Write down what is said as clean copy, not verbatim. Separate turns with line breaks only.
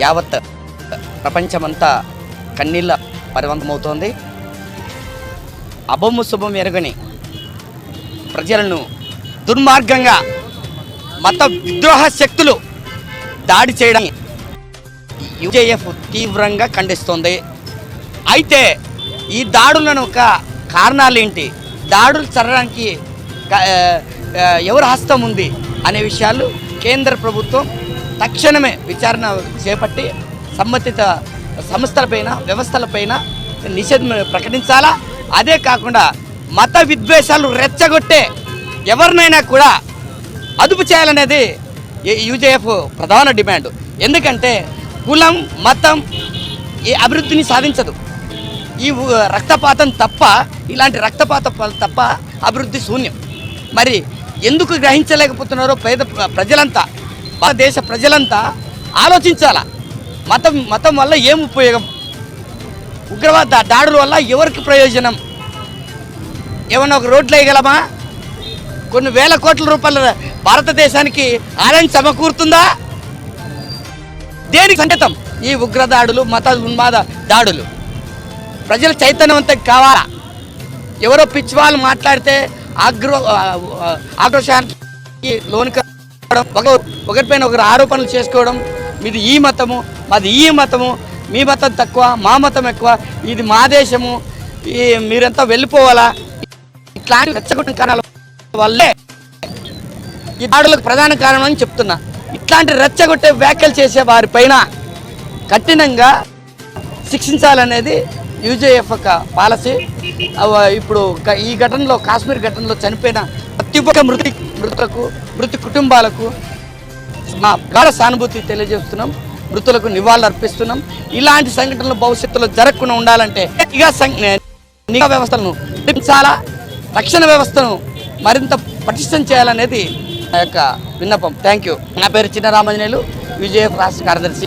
యావత్ ప్రపంచమంతా కన్నీళ్ళ పరివంతమవుతోంది. అభము శుభం ఎరగని ప్రజలను దుర్మార్గంగా మత విద్రోహ శక్తులు దాడి చేయడం యూజేఎఫ్ తీవ్రంగా ఖండిస్తోంది. అయితే ఈ దాడులను ఒక కారణాలు ఏంటి, దాడులు జరగడానికి ఎవరి హస్తం ఉంది అనే విషయాలు కేంద్ర ప్రభుత్వం తక్షణమే విచారణ చేపట్టి సంబంధిత సంస్థలపైన వ్యవస్థలపైన నిషేధం ప్రకటించాలా. అదే కాకుండా మత విద్వేషాలు రెచ్చగొట్టే ఎవరినైనా కూడా అదుపు చేయాలనేది యూజేఎఫ్ ప్రధాన డిమాండ్. ఎందుకంటే కులం మతం ఈ అభివృద్ధిని సాధించదు. ఈ రక్తపాతం తప్ప, ఇలాంటి రక్తపాతం తప్ప అభివృద్ధి శూన్యం. మరి ఎందుకు గ్రహించలేకపోతున్నారో ప్రజలంతా, దేశ ప్రజలంతా ఆలోచించాలా. మతం వల్ల ఏం ఉపయోగం, ఉగ్రవాద దాడుల వల్ల ఎవరికి ప్రయోజనం, ఏమన్నా ఒక రోడ్లు వేయగలమా, కొన్ని వేల కోట్ల రూపాయల భారతదేశానికి ఆదాయం సమకూరుతుందా, దేనికి సంకేతం ఈ ఉగ్రదాడులు మత ఉన్మాద దాడులు? ప్రజలు చైతన్యవంతం కావాలా. ఎవరో పిచ్చి వాళ్ళు మాట్లాడితే ఆక్రోశానికి లోను కావడం, ఒకరిపైన ఒకరు ఆరోపణలు చేసుకోవడం, మీది ఈ మతము మాది ఈ మతము, మీ మతం తక్కువ మా మతం ఎక్కువ, ఇది మా దేశము, మీరంతా వెళ్ళిపోవాలా, ఇట్లాంటి రెచ్చగొట్టిన కారణాల వల్లే ఈ దాడులకు ప్రధాన కారణం అని చెప్తున్నా. ఇట్లాంటి రెచ్చగొట్టే వ్యాఖ్యలు చేసే వారిపైన కఠినంగా శిక్షించాలనేది యూజేఎఫ్ యొక్క పాలసీ. ఇప్పుడు ఈ ఘటనలో, కాశ్మీర్ ఘటనలో చనిపోయిన ప్రతి ఒక్క మృతి కుటుంబాలకు మా గాఢ సానుభూతి తెలియజేస్తున్నాం, మృతులకు నివాళులు అర్పిస్తున్నాం. ఇలాంటి సంఘటనలు భవిష్యత్తులో జరగకుండా ఉండాలంటే నిఘా వ్యవస్థలను పెంచాలా, రక్షణ వ్యవస్థను మరింత పటిష్టం చేయాలనేది నా యొక్క విన్నపం. Thank you. నా పేరు చిన్న రామాంజనేయులు, యూజేఎఫ్ రాష్ట్ర కార్యదర్శి.